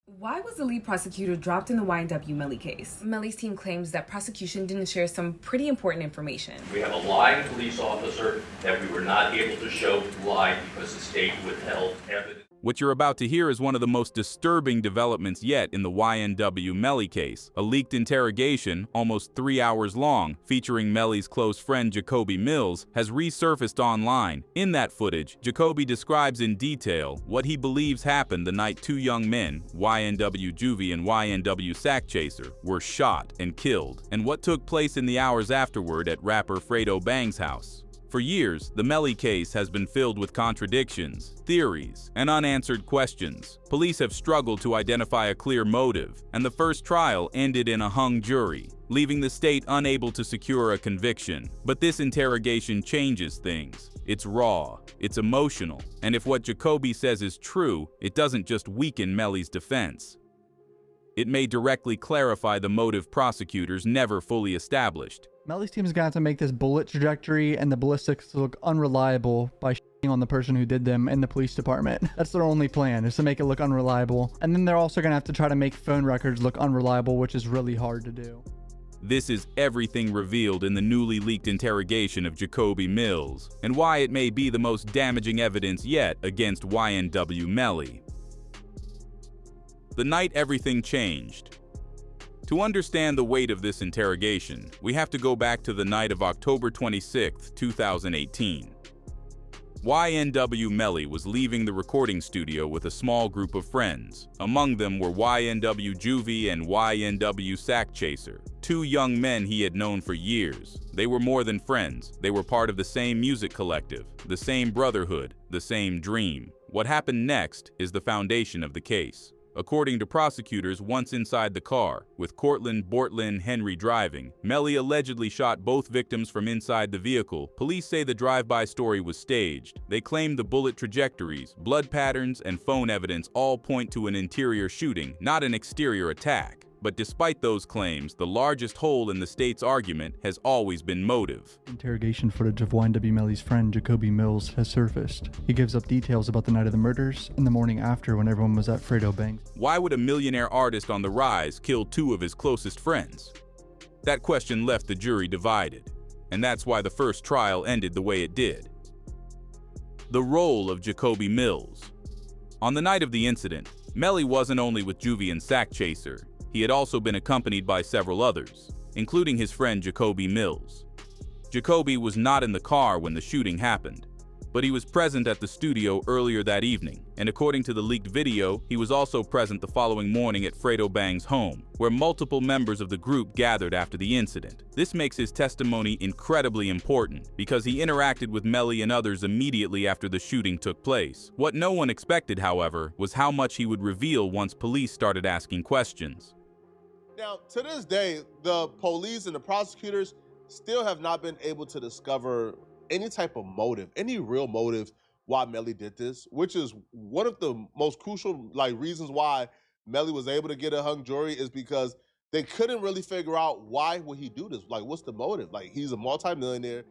Why was the lead prosecutor dropped in the YNW Melly case? Melly's team claims that prosecution didn't share some pretty important information. We have a lying police officer that we were not able to show lied because the state withheld evidence. What you're about to hear is one of the most disturbing developments yet in the YNW Melly case. A leaked interrogation, almost 3 hours long, featuring Melly's close friend Jacobe Mills, has resurfaced online. In that footage, Jacobe describes in detail what he believes happened the night two young men, YNW Juvy and YNW SakChaser, were shot and killed, and what took place in the hours afterward at rapper Fredo Bang's house. For years, the Melly case has been filled with contradictions, theories, and unanswered questions. Police have struggled to identify a clear motive, and the first trial ended in a hung jury, leaving the state unable to secure a conviction. But this interrogation changes things. It's raw, it's emotional, and if what Jacobe says is true, it doesn't just weaken Melly's defense. It may directly clarify the motive prosecutors never fully established. Melly's team is going to have to make this bullet trajectory and the ballistics look unreliable by shitting on the person who did them in the police department. That's their only plan, is to make it look unreliable. And then they're also going to have to try to make phone records look unreliable, which is really hard to do. This is everything revealed in the newly leaked interrogation of Jacobe Mills, and why it may be the most damaging evidence yet against YNW Melly. The night everything changed. To understand the weight of this interrogation, we have to go back to the night of October 26, 2018. YNW Melly was leaving the recording studio with a small group of friends. Among them were YNW Juvy and YNW SakChaser, two young men he had known for years. They were more than friends. They were part of the same music collective, the same brotherhood, the same dream. What happened next is the foundation of the case. According to prosecutors, once inside the car, with Cortland Bortlin Henry driving, Melly allegedly shot both victims from inside the vehicle. Police say the drive-by story was staged. They claim the bullet trajectories, blood patterns, and phone evidence all point to an interior shooting, not an exterior attack. But despite those claims, the largest hole in the state's argument has always been motive. Interrogation footage of YNW Melly's friend Jacobe Mills has surfaced. He gives up details about the night of the murders and the morning after when everyone was at Fredo Bang. Why would a millionaire artist on the rise kill two of his closest friends? That question left the jury divided, and that's why the first trial ended the way it did. The role of Jacobe Mills. On the night of the incident, Melly wasn't only with Juvy and SakChaser. He had also been accompanied by several others, including his friend Jacobe Mills. Jacobe was not in the car when the shooting happened, but he was present at the studio earlier that evening, and according to the leaked video, he was also present the following morning at Fredo Bang's home, where multiple members of the group gathered after the incident. This makes his testimony incredibly important, because he interacted with Melly and others immediately after the shooting took place. What no one expected, however, was how much he would reveal once police started asking questions. Now, to this day, the police and the prosecutors still have not been able to discover any type of motive, any real motive why Melly did this, which is one of the most crucial reasons why Melly was able to get a hung jury, is because they couldn't really figure out why would he do this. What's the motive? He's a multimillionaire.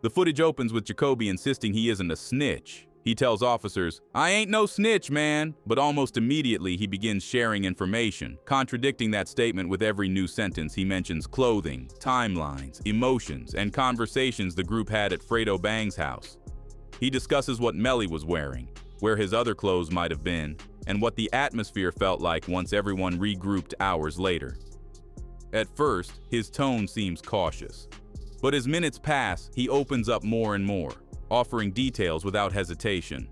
The footage opens with Jacobe insisting he isn't a snitch. He tells officers, "I ain't no snitch, man," but almost immediately he begins sharing information, contradicting that statement with every new sentence. He mentions clothing, timelines, emotions, and conversations the group had at Fredo Bang's house. He discusses what Melly was wearing, where his other clothes might have been, and what the atmosphere felt like once everyone regrouped hours later. At first, his tone seems cautious, but as minutes pass, he opens up more and more, offering details without hesitation.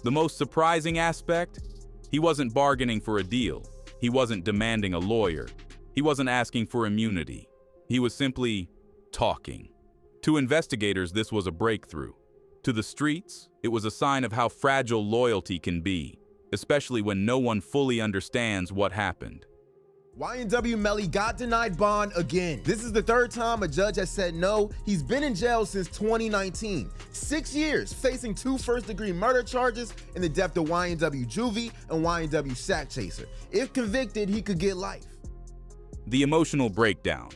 The most surprising aspect? He wasn't bargaining for a deal. He wasn't demanding a lawyer. He wasn't asking for immunity. He was simply talking. To investigators, this was a breakthrough. To the streets, it was a sign of how fragile loyalty can be, especially when no one fully understands what happened. YNW Melly got denied bond again. This is the third time a judge has said no. He's been in jail since 2019. 6 years, facing 2 first-degree murder charges in the death of YNW Juvy and YNW SakChaser. If convicted, he could get life. The emotional breakdown.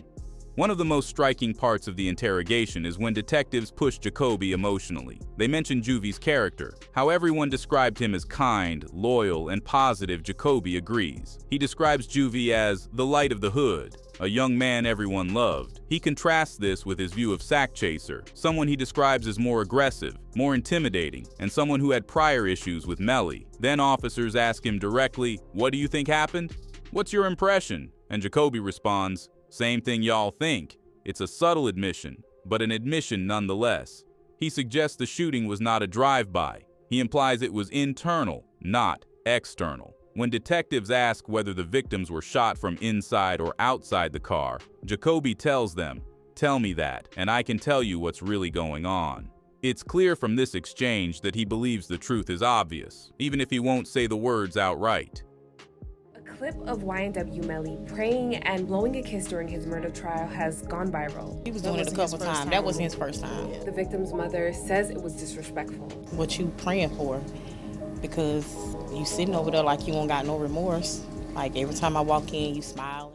One of the most striking parts of the interrogation is when detectives push Jacobe emotionally. They mention Juvy's character. How everyone described him as kind, loyal, and positive, Jacobe agrees. He describes Juvy as the light of the hood, a young man everyone loved. He contrasts this with his view of SakChaser, someone he describes as more aggressive, more intimidating, and someone who had prior issues with Melly. Then officers ask him directly, "What do you think happened? What's your impression?" And Jacobe responds, "Same thing y'all think." It's a subtle admission, but an admission nonetheless. He suggests the shooting was not a drive-by. He implies it was internal, not external. When detectives ask whether the victims were shot from inside or outside the car, Jacobe tells them, "Tell me that, and I can tell you what's really going on." It's clear from this exchange that he believes the truth is obvious, even if he won't say the words outright. A clip of YNW Melly praying and blowing a kiss during his murder trial has gone viral. He was doing it a couple times. That wasn't his first time. The victim's mother says it was disrespectful. What you praying for? Because you sitting over there like you don't got no remorse. Like every time I walk in, you smiling.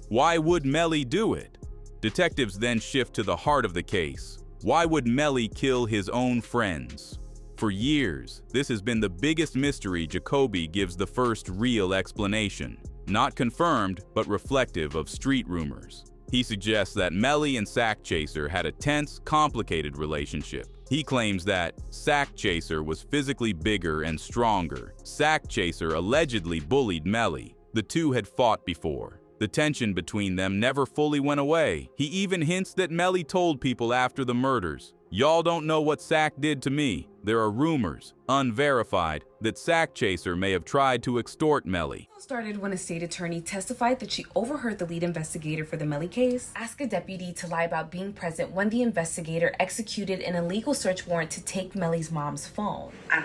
Why would Melly do it? Detectives then shift to the heart of the case. Why would Melly kill his own friends? For years, this has been the biggest mystery. Jacobe gives the first real explanation. Not confirmed, but reflective of street rumors. He suggests that Melly and SakChaser had a tense, complicated relationship. He claims that SakChaser was physically bigger and stronger. SakChaser allegedly bullied Melly. The two had fought before. The tension between them never fully went away. He even hints that Melly told people after the murders, "Y'all don't know what Sak did to me." There are rumors, unverified, that SakChaser may have tried to extort Melly. It started when a state attorney testified that she overheard the lead investigator for the Melly case ask a deputy to lie about being present when the investigator executed an illegal search warrant to take Melly's mom's phone. I'm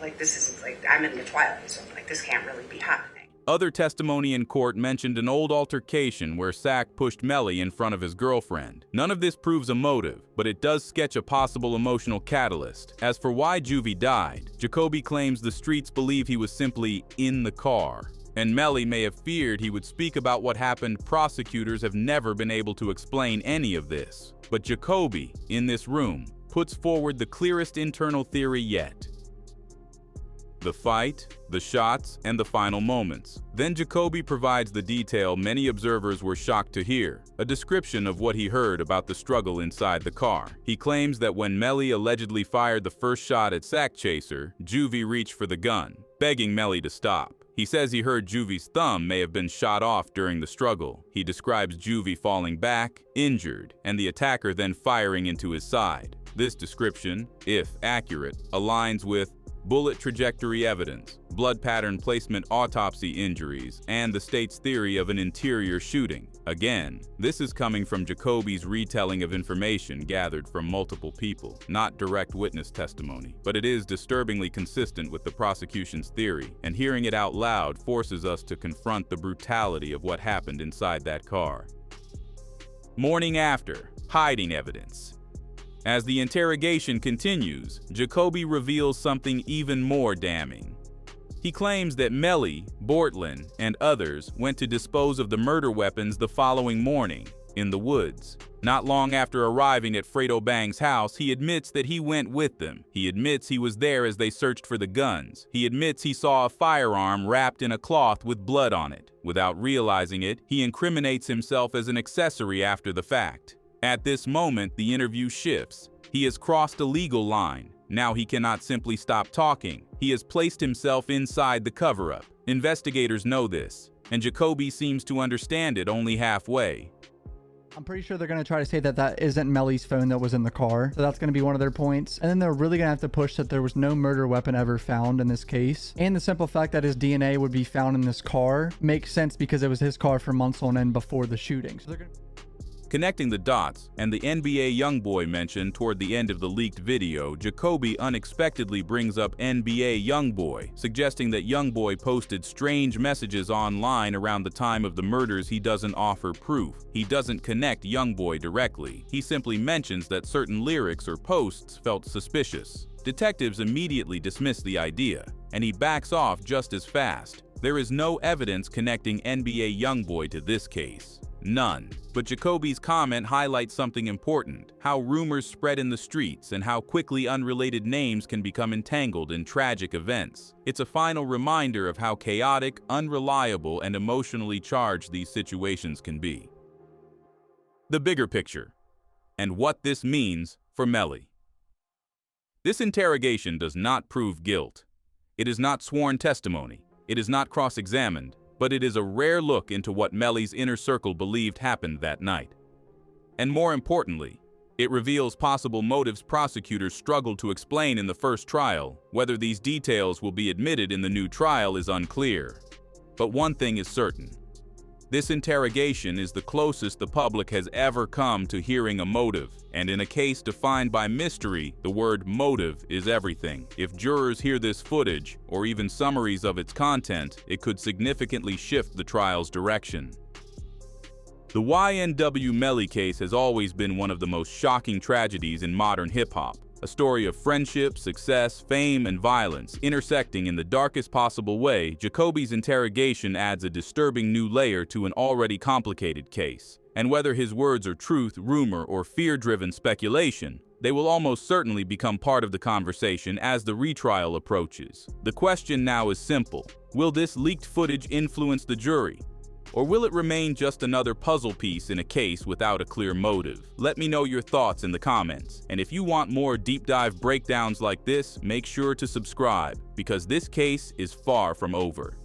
like this isn't like, I'm in the twilight zone. Like, this can't really be happening. Other testimony in court mentioned an old altercation where Sak pushed Melly in front of his girlfriend. None of this proves a motive, but it does sketch a possible emotional catalyst. As for why Juvy died, Jacobe claims the streets believe he was simply in the car, and Melly may have feared he would speak about what happened. Prosecutors have never been able to explain any of this. But Jacobe, in this room, puts forward the clearest internal theory yet. The fight, the shots, and the final moments. Then Jacobe provides the detail many observers were shocked to hear, a description of what he heard about the struggle inside the car. He claims that when Melly allegedly fired the first shot at SakChaser, Juvy reached for the gun, begging Melly to stop. He says he heard Juvy's thumb may have been shot off during the struggle. He describes Juvy falling back, injured, and the attacker then firing into his side. This description, if accurate, aligns with bullet trajectory evidence, blood pattern placement autopsy injuries, and the state's theory of an interior shooting. Again, this is coming from Jacobe's retelling of information gathered from multiple people, not direct witness testimony. But it is disturbingly consistent with the prosecution's theory, and hearing it out loud forces us to confront the brutality of what happened inside that car. Morning after, hiding evidence. As the interrogation continues, Jacobe reveals something even more damning. He claims that Melly, Bortlin, and others went to dispose of the murder weapons the following morning, in the woods. Not long after arriving at Fredo Bang's house, he admits that he went with them. He admits he was there as they searched for the guns. He admits he saw a firearm wrapped in a cloth with blood on it. Without realizing it, he incriminates himself as an accessory after the fact. At this moment, the interview shifts. He has crossed a legal line. Now he cannot simply stop talking. He has placed himself inside the cover-up. Investigators know this, and Jacobe seems to understand it only halfway. I'm pretty sure they're going to try to say that that isn't Melly's phone that was in the car. So that's going to be one of their points. And then they're really going to have to push that there was no murder weapon ever found in this case. And the simple fact that his DNA would be found in this car makes sense because it was his car for months on end before the shooting. So they're going to... Connecting the dots and the NBA Youngboy mentioned toward the end of the leaked video, Jacobe unexpectedly brings up NBA Youngboy, suggesting that Youngboy posted strange messages online around the time of the murders. He doesn't offer proof. He doesn't connect Youngboy directly. He simply mentions that certain lyrics or posts felt suspicious. Detectives immediately dismiss the idea, and he backs off just as fast. There is no evidence connecting NBA Youngboy to this case. None. But Jacobe's comment highlights something important: how rumors spread in the streets and how quickly unrelated names can become entangled in tragic events. It's a final reminder of how chaotic, unreliable, and emotionally charged these situations can be. The bigger picture, and what this means for Melly. This interrogation does not prove guilt. It is not sworn testimony. It is not cross-examined, but it is a rare look into what Melly's inner circle believed happened that night. And more importantly, it reveals possible motives prosecutors struggled to explain in the first trial. Whether these details will be admitted in the new trial is unclear. But one thing is certain: this interrogation is the closest the public has ever come to hearing a motive, and in a case defined by mystery, the word motive is everything. If jurors hear this footage, or even summaries of its content, it could significantly shift the trial's direction. The YNW Melly case has always been one of the most shocking tragedies in modern hip-hop. A story of friendship, success, fame, and violence intersecting in the darkest possible way. Jacobe's interrogation adds a disturbing new layer to an already complicated case. And whether his words are truth, rumor, or fear-driven speculation, they will almost certainly become part of the conversation as the retrial approaches. The question now is simple: will this leaked footage influence the jury? Or will it remain just another puzzle piece in a case without a clear motive? Let me know your thoughts in the comments. And if you want more deep dive breakdowns like this, make sure to subscribe, because this case is far from over.